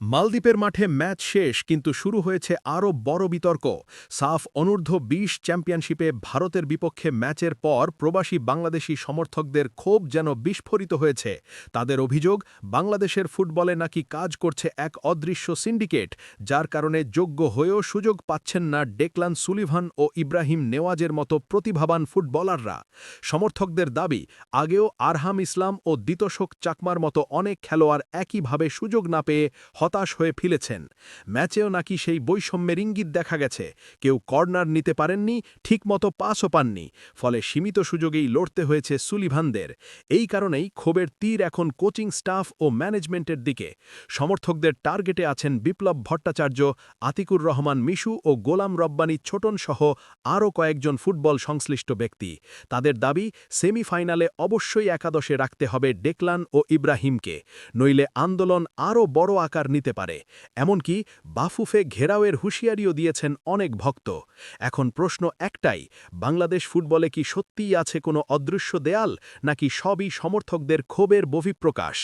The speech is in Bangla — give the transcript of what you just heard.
মালদ্বীপের মাঠে ম্যাচ শেষ কিন্তু শুরু হয়েছে আরও বড় বিতর্ক। সাফ অনূর্ধ্ব-20 চ্যাম্পিয়নশিপে ভারতের বিপক্ষে ম্যাচের পর প্রবাসী বাংলাদেশি সমর্থকদের ক্ষোভ যেন বিস্ফোরিত হয়েছে। তাদের অভিযোগ, বাংলাদেশের ফুটবলে নাকি কাজ করছে এক অদৃশ্য সিন্ডিকেট, যার কারণে যোগ্য হয়েও সুযোগ পাচ্ছেন না ডেকলান সুলিভান ও ইব্রাহিম নেওয়াজের মতো প্রতিভাবান ফুটবলাররা। সমর্থকদের দাবি, আগেও আরহাম ইসলাম ও দিতশোক চাকমার মতো অনেক খেলোয়াড় একইভাবে সুযোগ না পেয়ে হতাশ হয়ে ফিরেছেন। ম্যাচেও নাকি সেই বৈষম্যের ইঙ্গিত দেখা গেছে। কেউ কর্নার নিতে পারেননি, ঠিকমতো পাসও পাননি, ফলে সীমিত সুযোগেই লড়তে হয়েছে সুলিভানদের। এই কারণেই ক্ষোভের তীর এখন কোচিং স্টাফ ও ম্যানেজমেন্টের দিকে। সমর্থকদের টার্গেটে আছেন বিপ্লব ভট্টাচার্য, আতিকুর রহমান মিশু ও গোলাম রব্বানী ছোটন সহ আরও কয়েকজন ফুটবল সংশ্লিষ্ট ব্যক্তি। তাদের দাবি, সেমিফাইনালে অবশ্যই একাদশে রাখতে হবে ডেকলান ও ইব্রাহিমকে, নইলে আন্দোলন আরও বড় আকার নিতে পারে। এমনকি বাফুফে ঘেরাওয়ের হুঁশিয়ারিও দিয়েছেন অনেক ভক্ত। এখন প্রশ্ন একটাই, বাংলাদেশ ফুটবলে কি সত্যিই আছে কোনো অদৃশ্য দেয়াল, নাকি সবই সমর্থকদের ক্ষোভের বহিঃপ্রকাশ?